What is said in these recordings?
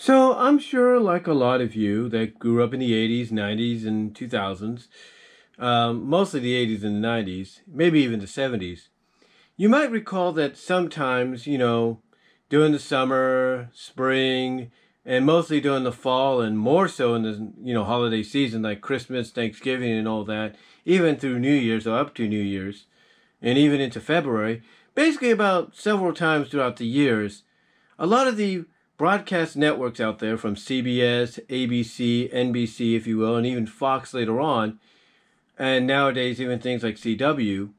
So I'm sure, like a lot of you that grew up in the 80s, 90s, and 2000s, mostly the 80s and the 90s, maybe even the 70s, you might recall that sometimes, during the summer, spring, and mostly during the fall, and more so in the, holiday season like Christmas, Thanksgiving, and all that, even through New Year's or up to New Year's, and even into February, basically about several times throughout the years, a lot of the broadcast networks out there, from CBS, ABC, NBC, if you will, and even Fox later on, and nowadays even things like CW,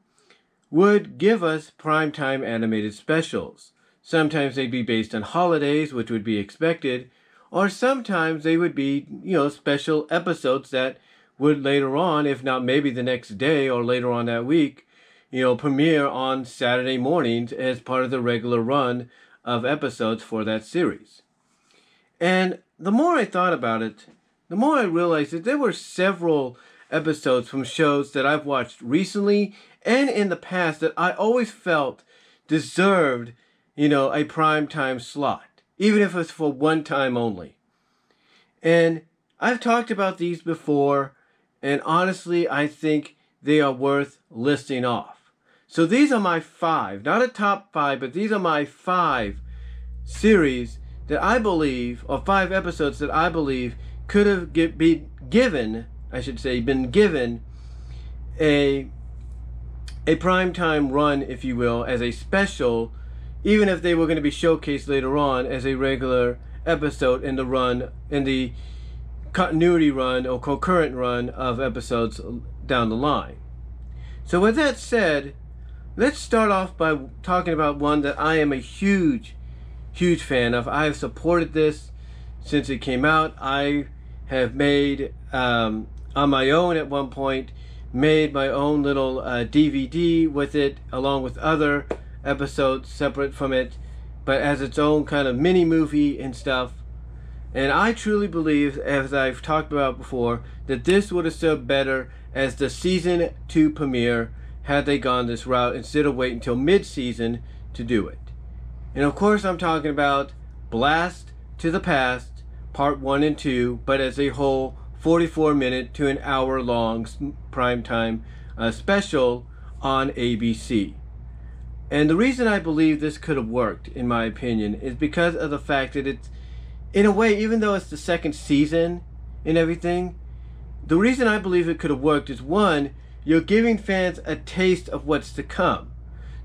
would give us primetime animated specials. Sometimes they'd be based on holidays, which would be expected, or sometimes they would be, special episodes that would later on, if not maybe the next day or later on that week, premiere on Saturday mornings as part of the regular run of episodes for that series. And the more I thought about it, the more I realized that there were several episodes from shows that I've watched recently and in the past that I always felt deserved, a primetime slot, even if it's for one time only. And I've talked about these before, and honestly, I think they are worth listing off. So these are my five, not a top five, but these are my five series that I believe, or five episodes that I believe could have been given a primetime run, if you will, as a special, even if they were going to be showcased later on as a regular episode in the continuity run or concurrent run of episodes down the line. So with that said, let's start off by talking about one that I am a huge fan of. I have supported this since it came out. I have made, on my own at one point, made my own little DVD with it, along with other episodes separate from it, but as its own kind of mini movie and stuff. And I truly believe, as I've talked about before, that this would have served better as the season 2 premiere had they gone this route instead of waiting until mid-season to do it. And of course I'm talking about Blast to the Past, part 1 and 2, but as a whole 44-minute to an hour-long primetime special on ABC. And the reason I believe this could have worked, in my opinion, is because of the fact that it's, in a way, even though it's the second season and everything, the reason I believe it could have worked is, one, you're giving fans a taste of what's to come,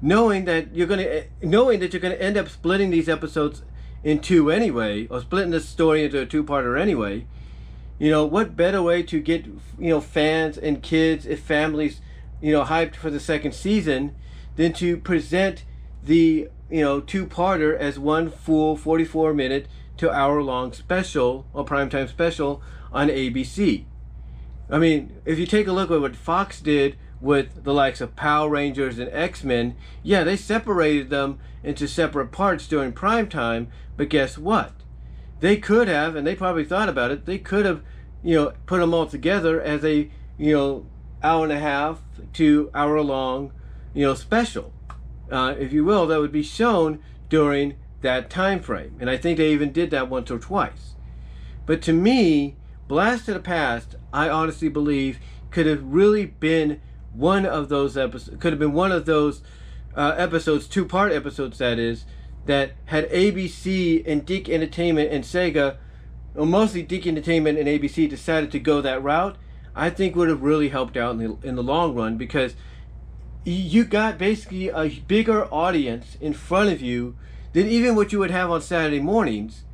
knowing that you're going to end up splitting these episodes in two anyway, or splitting the story into a two-parter anyway. What better way to get fans and kids, if families, hyped for the second season, than to present the two-parter as one full 44-minute to hour-long special or primetime special on ABC. I mean, if you take a look at what Fox did with the likes of Power Rangers and X-Men, yeah, they separated them into separate parts during primetime, but guess what? They could have, and they probably thought about it, they could have, put them all together as a, hour and a half to hour long, special, if you will, that would be shown during that time frame. And I think they even did that once or twice. But to me, Blast to the Past, I honestly believe, could have really been one of those episodes, episodes, two-part episodes that is, that had ABC and Geek Entertainment and Sega, or mostly Geek Entertainment and ABC, decided to go that route, I think would have really helped out in the long run, because you got basically a bigger audience in front of you than even what you would have on Saturday mornings.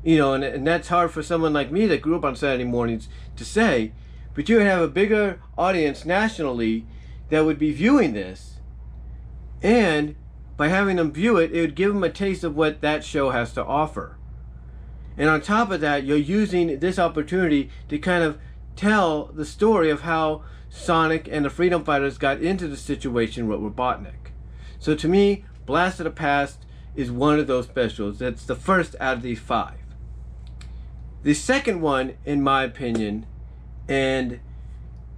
And that's hard for someone like me that grew up on Saturday mornings to say, but you would have a bigger audience nationally that would be viewing this, and by having them view it, it would give them a taste of what that show has to offer. And on top of that, you're using this opportunity to kind of tell the story of how Sonic and the Freedom Fighters got into the situation with Robotnik. So to me, Blast of the Past is one of those specials. That's the first out of these five. The second one, in my opinion, and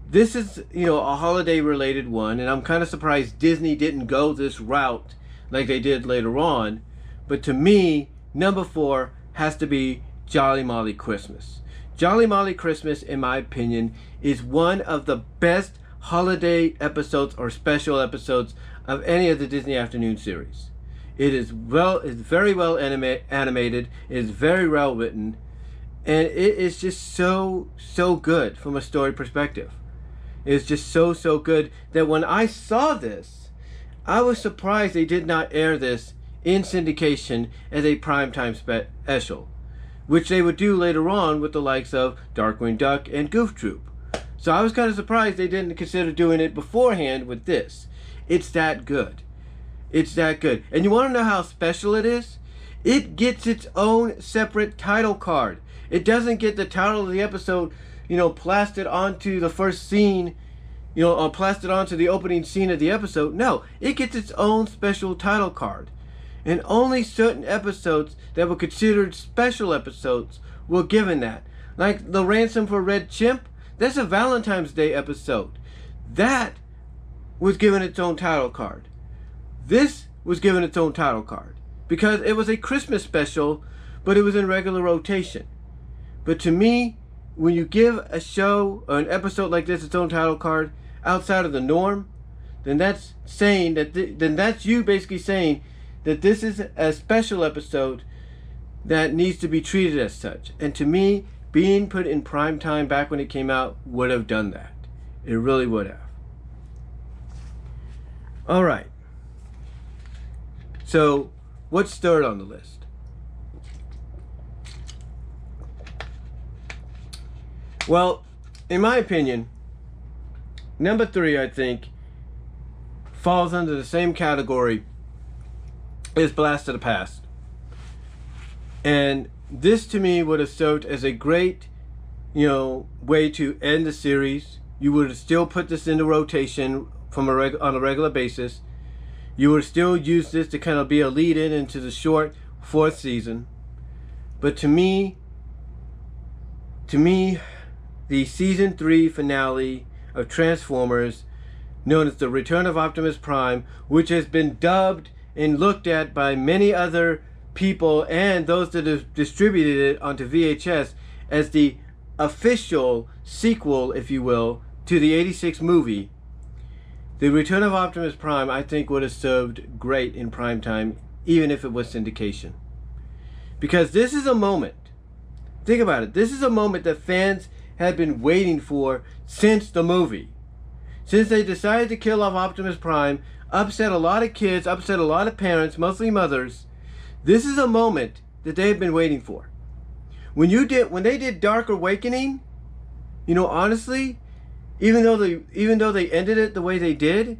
this is, a holiday related one, and I'm kind of surprised Disney didn't go this route like they did later on, but to me, number 4 has to be Jolly Molly Christmas. Jolly Molly Christmas, in my opinion, is one of the best holiday episodes or special episodes of any of the Disney Afternoon series. It's very well animated, it is very well written, and it is just so good from a story perspective. It's just so good that when I saw this, I was surprised they did not air this in syndication as a primetime special, which they would do later on with the likes of Darkwing Duck and Goof Troop. So I was kind of surprised they didn't consider doing it beforehand with this. It's that good. It's that good. And you want to know how special it is? It gets its own separate title card. It doesn't get the title of the episode, plastered onto the first scene, or plastered onto the opening scene of the episode. No, it gets its own special title card. And only certain episodes that were considered special episodes were given that. Like The Ransom for Red Chimp, that's a Valentine's Day episode. That was given its own title card. This was given its own title card because it was a Christmas special, but it was in regular rotation. But to me, when you give a show or an episode like this its own title card outside of the norm, then that's saying that then that's you basically saying that this is a special episode that needs to be treated as such. And to me, being put in prime time back when it came out would have done that. It really would have. All right. So, what's third on the list? Well, in my opinion, number 3, I think, falls under the same category as Blast of the Past. And this to me would have served as a great, way to end the series. You would have still put this into rotation on a regular basis. You would still use this to kind of be a lead-in into the short 4th season. But to me, the season 3 finale of Transformers, known as The Return of Optimus Prime, which has been dubbed and looked at by many other people and those that have distributed it onto VHS as the official sequel, if you will, to the '86 movie. The Return of Optimus Prime, I think, would have served great in primetime, even if it was syndication. Because this is a moment, think about it, this is a moment that fans had been waiting for since the movie. Since they decided to kill off Optimus Prime, upset a lot of kids, upset a lot of parents, mostly mothers. This is a moment that they have been waiting for. When they did Dark Awakening, honestly, even though they ended it the way they did,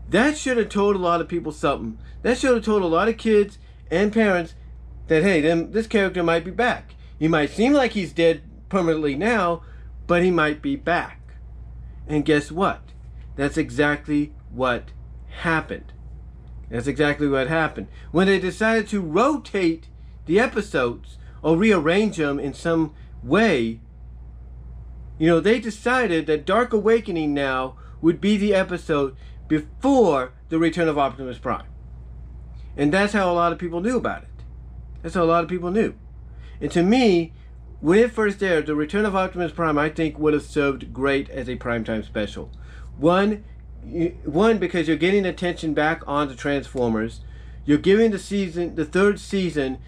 that should have told a lot of people something. That should have told a lot of kids and parents that, hey, this character might be back. He might seem like he's dead permanently now, but he might be back. And guess what? That's exactly what happened. That's exactly what happened. When they decided to rotate the episodes or rearrange them in some way, they decided that Dark Awakening now would be the episode before The Return of Optimus Prime. And that's how a lot of people knew about it. That's how a lot of people knew. And to me, when it first aired, The Return of Optimus Prime, I think, would have served great as a primetime special. One, because you're getting attention back onto Transformers. You're giving the 3rd season,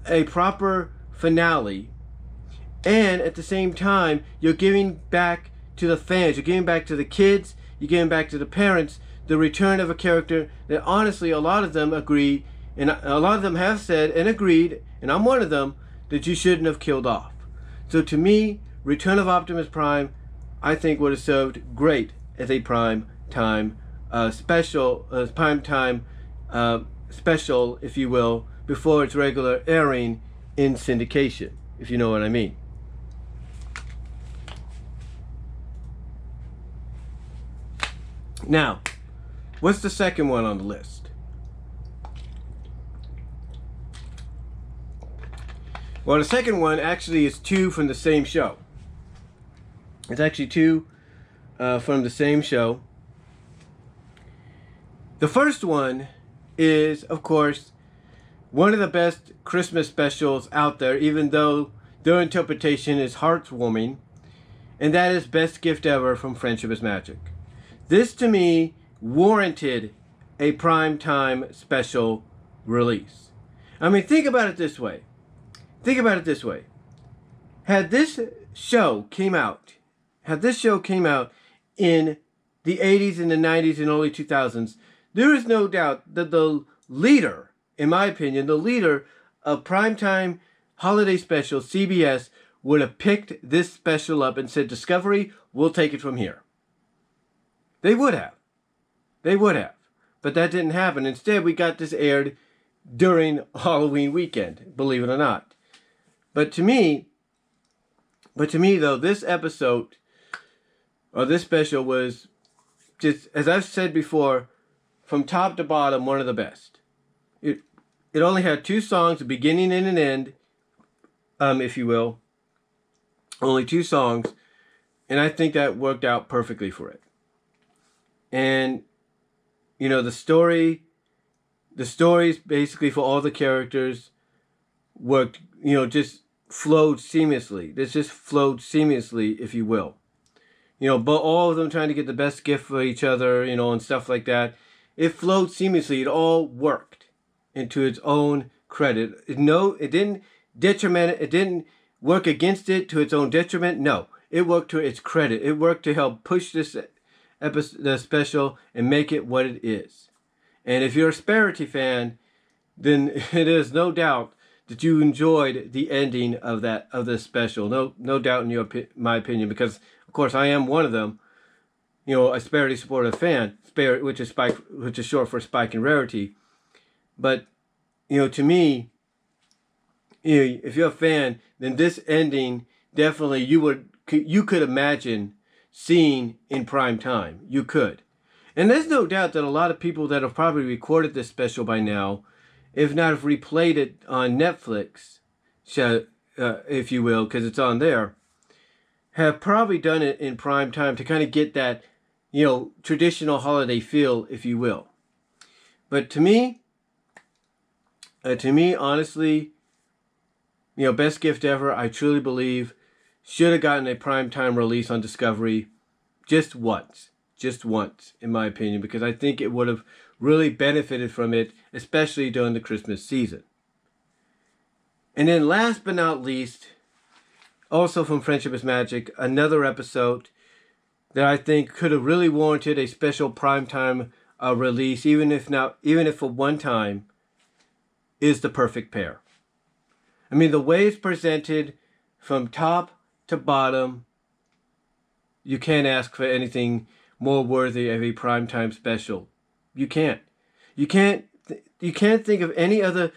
a proper finale. And at the same time, you're giving back to the fans. You're giving back to the kids. You're giving back to the parents the return of a character that honestly a lot of them agree, and a lot of them have said and agreed, and I'm one of them, that you shouldn't have killed off. So to me, Return of Optimus Prime, I think would have served great as a prime time special, special, if you will, before its regular airing in syndication, if you know what I mean. Now, what's the second one on the list? Well, the second one actually is 2 from the same show. It's actually 2 from the same show. The first one is, of course, one of the best Christmas specials out there, even though their interpretation is heartwarming, and that is Best Gift Ever from Friendship is Magic. This, to me, warranted a primetime special release. I mean, think about it this way. Think about it this way. Had this show came out in the 80s and the 90s and early 2000s, there is no doubt that the leader, in my opinion, the leader of primetime holiday special, CBS, would have picked this special up and said, Discovery, we'll take it from here. They would have. They would have. But that didn't happen. Instead, we got this aired during Halloween weekend, believe it or not. But to me, though, this episode, or this special, was just, as I've said before, from top to bottom, one of the best. It only had 2 songs, a beginning and an end, if you will. Only 2 songs. And I think that worked out perfectly for it. And, you know, the stories basically for all the characters worked, you know, just flowed seamlessly. This just flowed seamlessly, if you will. You know, but all of them trying to get the best gift for each other, you know, and stuff like that. It flowed seamlessly. It all worked into its own credit. It didn't detriment it. It didn't work against it to its own detriment. No, it worked to its credit. It worked to help push this episode, the special, and make it what it is. And if you're a Sparity fan, then it is no doubt that you enjoyed the ending of this special. No doubt in my opinion, because of course I am one of them. You know, a Sparity supporter fan, which is short for Spike and Rarity. But you know, to me, you know, if you're a fan, then this ending definitely you could imagine seeing in prime time. You could. And there's no doubt that a lot of people that have probably recorded this special by now, if not have replayed it on Netflix, if you will, because it's on there, have probably done it in prime time to kind of get that, you know, traditional holiday feel, if you will. But to me, honestly, you know, Best Gift Ever, I truly believe, should have gotten a primetime release on Discovery just once, in my opinion, because I think it would have really benefited from it, especially during the Christmas season. And then last but not least, also from Friendship is Magic, another episode that I think could have really warranted a special primetime release, even if for one time, is The Perfect Pair. I mean, the way it's presented from top to bottom, you can't ask for anything more worthy of a primetime special. You can't. You can't think of any other,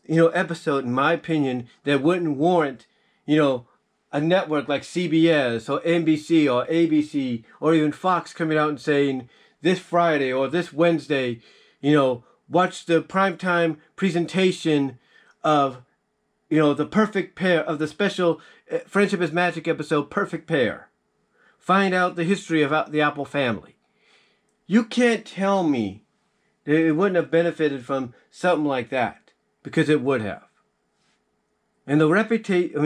you know, episode, in my opinion, that wouldn't warrant, you know, a network like CBS or NBC or ABC or even Fox coming out and saying, this Friday or this Wednesday, you know, watch the primetime presentation of, you know, The Perfect Pair, of the special Friendship is Magic episode, Perfect Pair. Find out the history of the Apple family. You can't tell me that it wouldn't have benefited from something like that, because it would have. And the reputation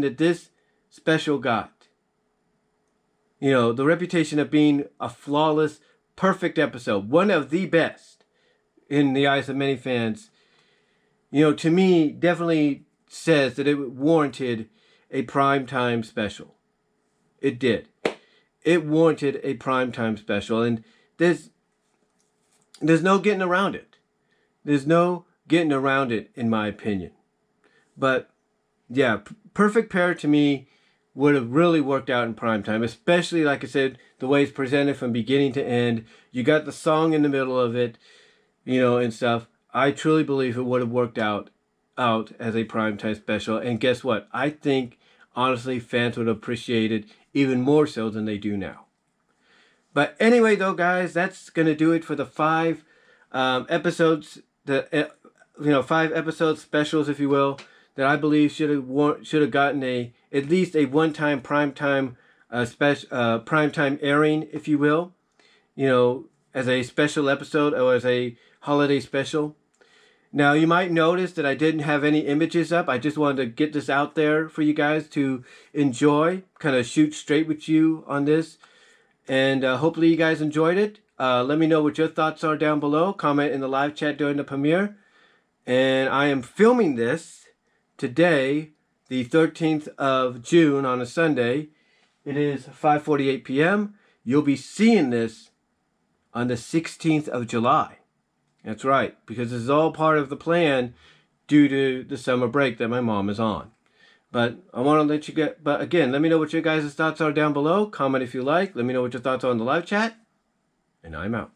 that this special got, you know, the reputation of being a flawless, perfect episode, one of the best in the eyes of many fans, you know, to me, definitely says that it warranted a primetime special. It did. It warranted a primetime special, and there's no getting around it. There's no getting around it, in my opinion. But yeah, Perfect Pair to me would have really worked out in primetime, especially, like I said, the way it's presented from beginning to end. You got the song in the middle of it, you know, and stuff. I truly believe it would have worked out as a primetime special. And guess what? I think, honestly, fans would appreciate it even more so than they do now. But anyway, though, guys, that's going to do it for the 5 episodes, 5 episode specials, if you will, that I believe should have gotten at least a one-time primetime primetime airing, if you will, you know, as a special episode or as a holiday special. Now, you might notice that I didn't have any images up. I just wanted to get this out there for you guys to enjoy, kind of shoot straight with you on this. And hopefully you guys enjoyed it. Let me know what your thoughts are down below. Comment in the live chat during the premiere. And I am filming this today, the 13th of June on a Sunday. It is 5:48 p.m. You'll be seeing this on the 16th of July. That's right, because this is all part of the plan due to the summer break that my mom is on. But I want to let you get, but again, let me know what your guys' thoughts are down below. Comment if you like. Let me know what your thoughts are in the live chat. And I'm out.